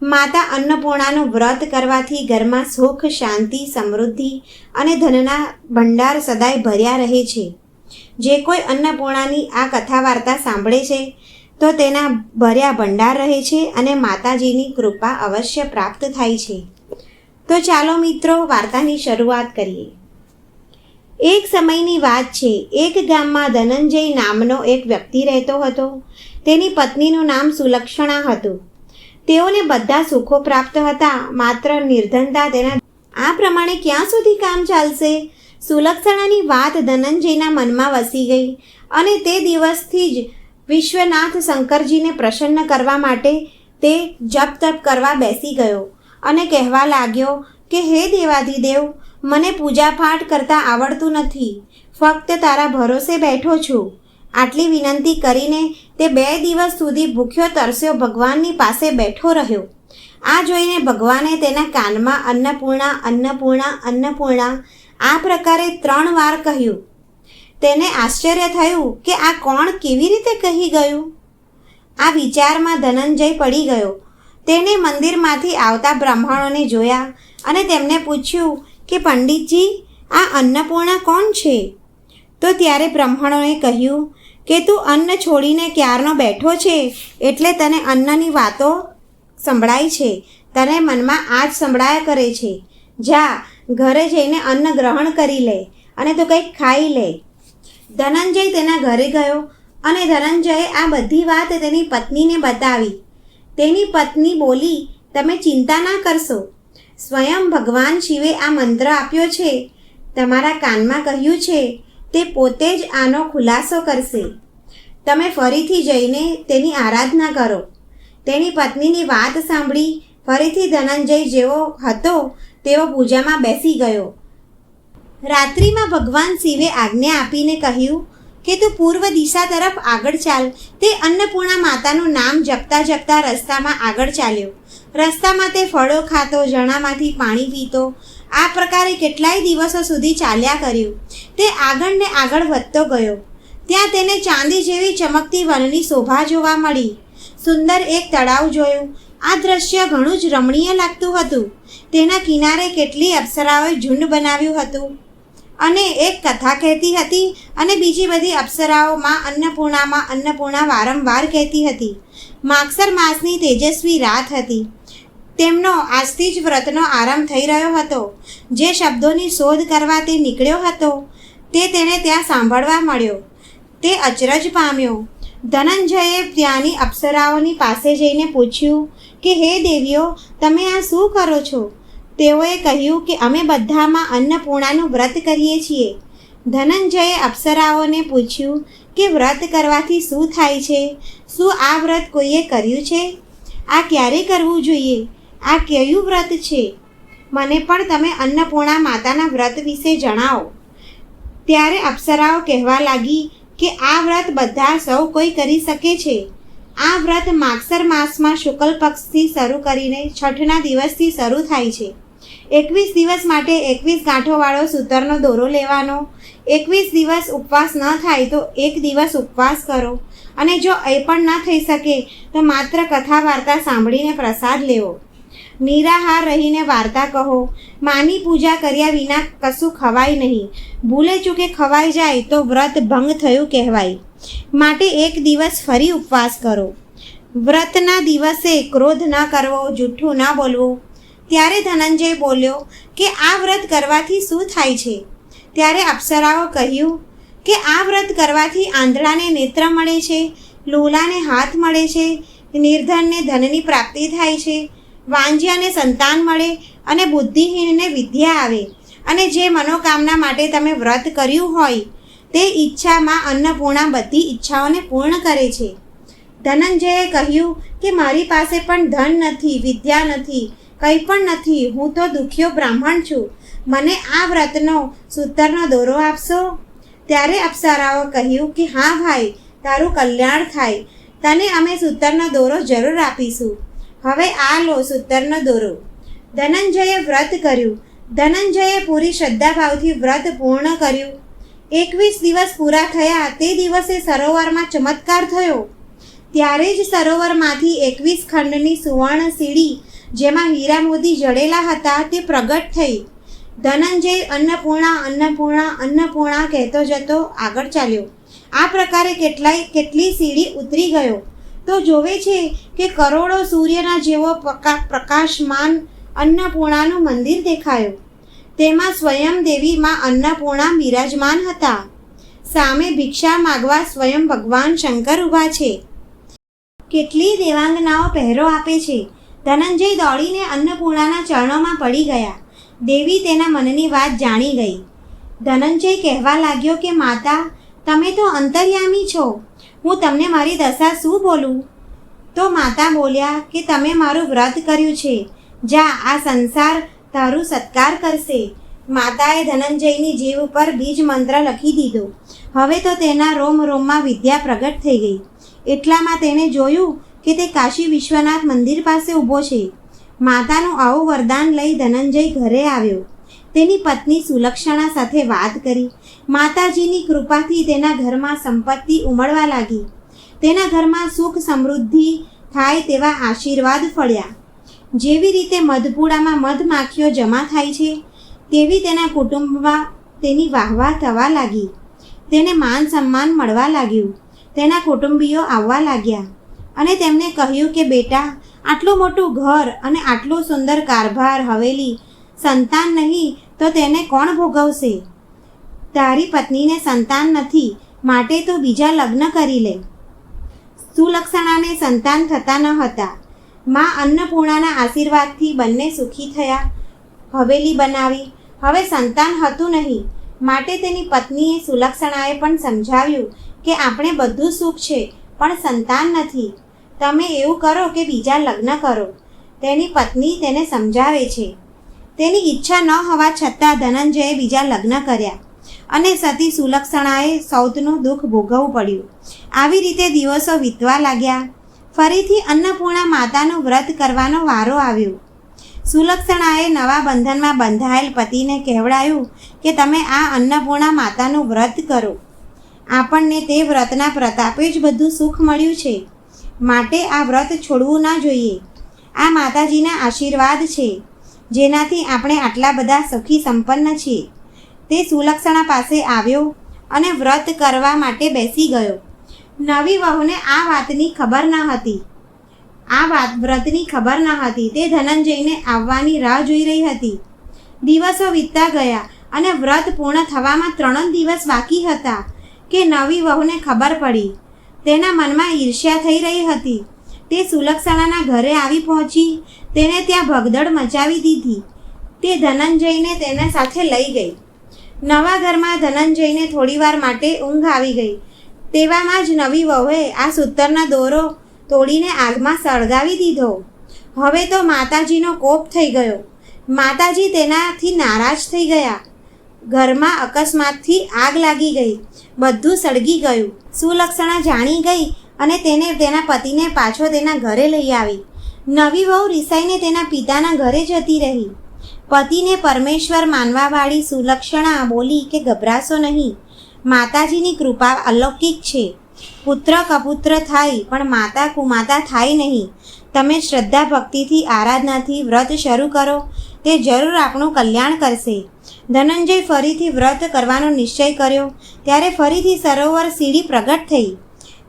માતા અન્નપૂર્ણાનું વ્રત કરવાથી ઘરમાં સુખ, શાંતિ, સમૃદ્ધિ અને ધનના ભંડાર સદાય ભર્યા રહે છે. જે કોઈ અન્નપૂર્ણાની આ કથા વાર્તા સાંભળે છે તો તેના ભર્યા ભંડાર રહે છે અને માતાજીની કૃપા અવશ્ય પ્રાપ્ત થાય છે. તો ચાલો મિત્રો, વાર્તાની શરૂઆત કરીએ. એક સમયની વાત છે. એક ગામમાં ધનંજય નામનો એક વ્યક્તિ રહેતો હતો. તેની પત્નીનું નામ સુલક્ષણા હતું. તેઓને બધા સુખો પ્રાપ્ત હતા, માત્ર નિર્ધનતા તેના. આ પ્રમાણે ક્યાં સુધી કામ ચાલશે? સુલક્ષણાની વાત ધનંજયના મનમાં વસી ગઈ અને તે દિવસથી જ વિશ્વનાથ શંકરજીને પ્રસન્ન કરવા માટે તે જપ તપ કરવા બેસી ગયો અને કહેવા લાગ્યો કે હે દેવાધિદેવ, મને પૂજાપાઠ કરતાં આવડતું નથી. ફક્ત તારા ભરોસે બેઠો છું. આટલી વિનંતી કરીને તે 2 દિવસ સુધી ભૂખ્યો તરસ્યો ભગવાનની પાસે બેઠો રહ્યો. આ જોઈને ભગવાને તેના કાનમાં અન્નપૂર્ણા, અન્નપૂર્ણા, અન્નપૂર્ણા આ પ્રકારે 3 વાર કહ્યું. તેને આશ્ચર્ય થયું કે આ કોણ કેવી રીતે કહી ગયું. આ વિચારમાં ધનંજય પડી ગયો. તેણે મંદિરમાંથી આવતા બ્રાહ્મણોને જોયા અને તેમને પૂછ્યું કે પંડિતજી, આ અન્નપૂર્ણા કોણ છે? તો ત્યારે બ્રાહ્મણોએ કહ્યું કે તું અન્ન છોડીને ક્યારનો બેઠો છે, એટલે તને અન્નની વાતો સંભળાય છે. તને મનમાં આ જ સંભળાયા કરે છે. જા, ઘરે જઈને અન્ન ગ્રહણ કરી લે અને તું કંઈક ખાઈ લે. ધનંજય તેના ઘરે ગયો અને ધનંજયે આ બધી વાત તેની પત્નીને બતાવી. તેની પત્ની બોલી, તમે ચિંતા ના કરશો. સ્વયં ભગવાન શિવે આ મંત્ર આપ્યો છે. તમારા કાનમાં કહ્યું છે. તે પોતે જ આનો ખુલાસો કરશે. તમે ફરીથી જઈને તેની આરાધના કરો. તેની પત્નીની વાત સાંભળી ફરીથી ધનંજય જેવો હતો તેવો પૂજામાં બેસી ગયો. રાત્રિમાં ભગવાન શિવે આજ્ઞા આપીને કહ્યું કે તું પૂર્વ દિશા તરફ આગળ ચાલ. તે અન્નપૂર્ણા માતાનું નામ જપતા જપતા રસ્તામાં આગળ ચાલ્યો. રસ્તામાં તે ફળો ખાતો, ઝરણામાંથી પાણી પીતો. આ પ્રકારે કેટલાય દિવસો સુધી ચાલ્યા કર્યું. તે આગળ ને આગળ વધતો ગયો. ત્યાં તેને ચાંદી જેવી ચમકતી વનની શોભા જોવા મળી. સુંદર એક તળાવ જોયું. આ દ્રશ્ય ઘણું જ રમણીય લાગતું હતું. તેના કિનારે કેટલી અપ્સરાઓએ ઝુંડ બનાવ્યું હતું અને એક કથા કહેતી હતી અને બીજી બધી અપ્સરાઓ અન્નપૂર્ણામાં અન્નપૂર્ણા વારંવાર કહેતી હતી. માગસર માસની તેજસ્વી રાત હતી. તેમનો આજથી જ વ્રતનો આરંભ થઈ રહ્યો હતો. જે શબ્દોની શોધ કરવા તે નીકળ્યો હતો તે તેને ત્યાં સાંભળવા મળ્યો. તે અચરજ પામ્યો. ધનંજયે ત્યાંની અપ્સરાઓની પાસે જઈને પૂછ્યું કે હે દેવીઓ, તમે આ શું કરો છો? તેઓએ કહ્યું કે અમે બધામાં અન્નપૂર્ણાનું વ્રત કરીએ છીએ. ધનંજયે અપ્સરાઓને પૂછ્યું કે વ્રત કરવાથી શું થાય છે? શું આ વ્રત કોઈએ કર્યું છે? આ ક્યારે કરવું જોઈએ? આ કયું વ્રત છે? મને પણ તમે અન્નપૂર્ણા માતાના વ્રત વિશે જણાવો. ત્યારે અપ્સરાઓ કહેવા લાગી કે આ વ્રત બધા સૌ કોઈ કરી શકે છે. આ વ્રત માગસર માસમાં શુક્લ પક્ષથી શરૂ કરીને છઠના દિવસથી શરૂ થાય છે. 21 દિવસ માટે 21 ગાંઠોવાળો સૂતરનો દોરો લેવાનો. 21 દિવસ ઉપવાસ ન થાય તો 1 દિવસ ઉપવાસ કરો અને જો એ પણ ન થઈ શકે તો માત્ર કથા વાર્તા સાંભળીને પ્રસાદ લેવો. નિરાહાર રહીને વાર્તા કહો. માની પૂજા કર્યા વિના કશું ખવાય નહીં. ભૂલે ચૂકે ખવાઈ જાય તો વ્રત ભંગ થયું કહેવાય. માટે 1 દિવસ ફરી ઉપવાસ કરો. વ્રતના દિવસે ક્રોધ ન કરવો, જૂઠું ન બોલવું. ત્યારે ધનંજય બોલ્યો કે આ વ્રત કરવાથી શું થાય છે? ત્યારે અપ્સરાઓ કહ્યું કે આ વ્રત કરવાથી આંધળાને નેત્ર મળે છે, લૂલાને હાથ મળે છે, નિર્ધનને ધનની પ્રાપ્તિ થાય છે, વાંજ્યાને સંતાન મળે અને બુદ્ધિહીનને વિદ્યા આવે. અને જે મનોકામના માટે તમે વ્રત કર્યું હોય તે ઈચ્છામાં અન્નપૂર્ણા બધી ઈચ્છાઓને પૂર્ણ કરે છે. ધનંજયે કહ્યું કે મારી પાસે પણ ધન નથી, વિદ્યા નથી, કંઈ પણ નથી. હું તો દુખ્યો બ્રાહ્મણ છું. મને આ વ્રતનો સૂતરનો દોરો આપશો? ત્યારે અપ્સરાઓ કહ્યું કે હા ભાઈ, તારું કલ્યાણ થાય. તને અમે સૂતરનો દોરો જરૂર આપીશું. હવે આ લો સૂતરનો દોરો. ધનંજયે વ્રત કર્યું. ધનંજયે પૂરી શ્રદ્ધાભાવથી વ્રત પૂર્ણ કર્યું. 21 દિવસ પૂરા થયા તે દિવસે સરોવરમાં ચમત્કાર થયો. ત્યારે જ સરોવરમાંથી 21 ખંડની સુવર્ણ સીડી જેમાં હીરા મોતી જડેલા હતા તે પ્રગટ થઈ. ધનંજય અન્નપૂર્ણા અન્નપૂર્ણા અન્નપૂર્ણા કહેતો જતો આગળ ચાલ્યો. આ પ્રકારે કેટલી સીડી ઉતરી ગયો તો જોવે છે કે કરોડો સૂર્યના જેવો પ્રકાશમાન અન્નપૂર્ણાનું મંદિર દેખાયું. તેમાં સ્વયં દેવી માં અન્નપૂર્ણા બિરાજમાન હતા. સામે ભિક્ષા માગવા સ્વયં ભગવાન શંકર ઊભા છે. કેટલી દેવાંગનાઓ પહેરો આપે છે. ધનંજય દોડીને અન્નપૂર્ણાના ચરણોમાં પડી ગયા. દેવી તેના મનની વાત જાણી ગઈ. ધનંજય કહેવા લાગ્યો કે માતા, તમે તો અંતર્યામી છો, હું તમને મારી દશા શું બોલું? તો માતા બોલ્યા કે તમે મારું વ્રત કર્યું છે, જા આ સંસાર તારું સત્કાર કરશે. માતાએ ધનંજયની જીભ ઉપર બીજ મંત્ર લખી દીધો. હવે તો તેના રોમ રોમમાં વિદ્યા પ્રગટ થઈ ગઈ. એટલામાં તેણે જોયું કે તે કાશી વિશ્વનાથ મંદિર પાસે ઊભો છે. માતાનું આવું વરદાન લઈ ધનંજય ઘરે આવ્યો. તેની પત્ની સુલક્ષણા સાથે વાત કરી. માતાજીની કૃપાથી તેના ઘરમાં સંપત્તિ ઉમળવા લાગી. તેના ઘરમાં સુખ સમૃદ્ધિ થાય તેવા આશીર્વાદ ફળ્યા. જેવી રીતે મધપુડામાં મધમાખીઓ જમા થાય છે તેવી તેના કુટુંબમાં તેની વાહવાહ થવા લાગી. તેને માન સન્માન મળવા લાગ્યું. તેના કુટુંબીઓ આવવા લાગ્યા અને તેમને કહ્યું કે બેટા, આટલું મોટું ઘર અને આટલું સુંદર કારભાર હવેલી, સંતાન નહીં તો તેને કોણ ભોગવશે? તારી પત્નીને સંતાન નથી, માટે તો બીજા લગ્ન કરી લે. સુલક્ષણાને સંતાન થતા ન હતા. માં અન્નપૂર્ણાના આશીર્વાદથી બંને સુખી થયા. હવેલી બનાવી. હવે સંતાન હતું નહીં, માટે તેની પત્નીએ સુલક્ષણાએ પણ સમજાવ્યું કે આપણે બધું સુખ છે પણ સંતાન નથી. તમે એવું કરો કે બીજા લગ્ન કરો. તેની પત્ની તેને સમજાવે છે. તેની ઈચ્છા ન હોવા છતાં ધનંજયે બીજા લગ્ન કર્યા અને સતી સુલક્ષણાએ સૌતનું દુઃખ ભોગવવું પડ્યું. આવી રીતે દિવસો વીતવા લાગ્યા. ફરીથી અન્નપૂર્ણા માતાનું વ્રત કરવાનો વારો આવ્યો. સુલક્ષણાએ નવા બંધનમાં બંધાયેલ પતિને કહેવડાયું કે તમે આ અન્નપૂર્ણા માતાનું વ્રત કરો. આપણને તે વ્રતના પ્રતાપે જ બધું સુખ મળ્યું છે, માટે આ વ્રત છોડવું ના જોઈએ. આ માતાજીના આશીર્વાદ છે, જેનાથી આપણે આટલા બધા સુખી સંપન્ન છીએ. તે સુલક્ષણા પાસે આવ્યો અને વ્રત કરવા માટે બેસી ગયો. નવી વહુને આ વાતની ખબર ન હતી. વ્રતની ખબર ન હતી. તે ધનંજયને આવવાની રાહ જોઈ રહી હતી. દિવસો વીતતા ગયા અને વ્રત પૂર્ણ થવામાં 3 દિવસ બાકી હતા કે નવી વહુને ખબર પડી. તેના મનમાં ઈર્ષ્યા થઈ રહી હતી. તે સુલક્ષણાના ઘરે આવી પહોંચી. તેને ત્યાં ભગદડ મચાવી દીધી. તે ધનંજયને તેના સાથે લઈ ગઈ. નવા ઘરમાં ધનંજયને થોડીવાર માટે ઊંઘ આવી ગઈ. તેવામાં જ નવી વહુએ આ સૂતરના દોરો તોડીને આગમાં સળગાવી દીધો. હવે તો માતાજીનો કોપ થઈ ગયો. માતાજી તેનાથી નારાજ થઈ ગયા. ઘરમાં અકસ્માતથી આગ લાગી ગઈ. બધું સળગી ગયું. સુલક્ષણા જાણી ગઈ અને તેને તેના પતિને પાછો તેના ઘરે લઈ આવી. નવી વહુ રિસાઈને તેના પિતાના ઘરે જતી રહી. પતિને પરમેશ્વર માનવાવાળી સુલક્ષણા બોલી કે ગભરાશો નહીં, માતાજીની કૃપા અલૌકિક છે. પુત્ર કપુત્ર થાય પણ માતા કુમાતા થાય નહીં. તમે શ્રદ્ધા ભક્તિથી આરાધનાથી વ્રત શરૂ કરો, તે જરૂર આપણું કલ્યાણ કરશે. ધનંજય ફરીથી વ્રત કરવાનો નિશ્ચય કર્યો. ત્યારે ફરીથી સરોવર સીડી પ્રગટ થઈ.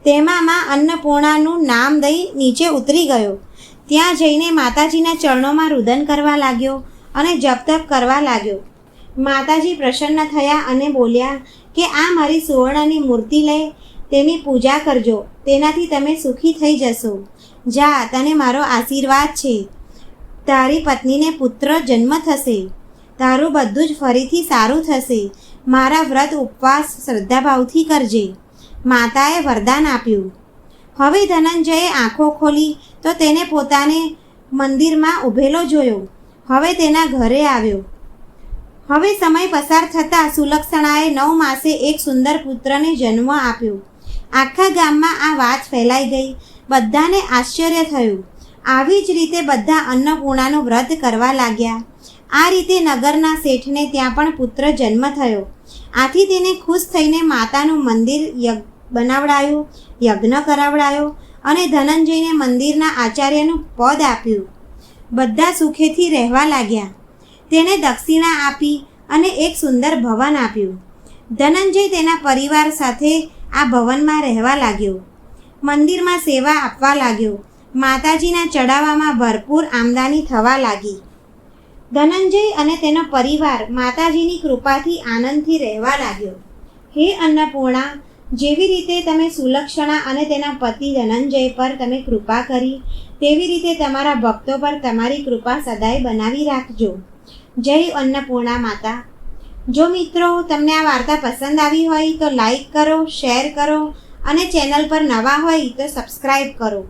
તેમાં માં અન્નપૂર્ણાનું નામ દઈ નીચે ઉતરી ગયો. ત્યાં જઈને માતાજીના ચરણોમાં રુદન કરવા લાગ્યો અને જપ તપ કરવા લાગ્યો. માતાજી પ્રસન્ન થયા અને બોલ્યા કે આ મારી સુવર્ણની મૂર્તિ લઈ તેની પૂજા કરજો, તેનાથી તમે સુખી થઈ જશો. જા, તને મારો આશીર્વાદ છે. તારી પત્નીને પુત્ર જન્મ થશે. તારું બધું જ ફરીથી સારું થશે. મારા વ્રત ઉપવાસ શ્રદ્ધાભાવથી કરજે. માતાએ વરદાન આપ્યું. હવે ધનંજયે આંખો ખોલી તો તેને પોતાને મંદિરમાં ઊભેલો જોયો. હવે તેના ઘરે આવ્યો. હવે સમય પસાર થતાં સુલક્ષણાએ 9 માસે એક સુંદર પુત્રને જન્મ આપ્યો. આખા ગામમાં આ વાત ફેલાઈ ગઈ. બધાને આશ્ચર્ય થયું. આવી જ રીતે બધા અન્નપૂર્ણાનું વ્રત કરવા લાગ્યા. આ રીતે નગરના શેઠને ત્યાં પણ પુત્ર જન્મ થયો. આથી તેને ખુશ થઈને માતાનું મંદિર બનાવડાયું, યજ્ઞ કરાવડાયો અને ધનંજયને મંદિરના આચાર્યનું પદ આપ્યું. બધા સુખેથી રહેવા લાગ્યા. તેણે દક્ષિણા આપી અને એક સુંદર ભવન આપ્યું. ધનંજય તેના પરિવાર સાથે આ ભવનમાં રહેવા લાગ્યો. મંદિરમાં સેવા આપવા લાગ્યો. માતાજીના ચડાવવામાં ભરપૂર આમદાની થવા લાગી. ધનંજય અને તેનો પરિવાર માતાજીની કૃપાથી આનંદથી રહેવા લાગ્યો. હે અન્નપૂર્ણા, જેવી રીતે તમે સુલક્ષણા અને તેના પતિ ધનંજય પર તમે કૃપા કરી, તેવી રીતે તમારા ભક્તો પર તમારી કૃપા સદાય બનાવી રાખજો. જય અન્નપૂર્ણા માતા. જો મિત્રો તમને આ વાર્તા પસંદ આવી હોય તો લાઈક કરો, શેર કરો અને ચેનલ પર નવા હોય તો સબસ્ક્રાઈબ કરો.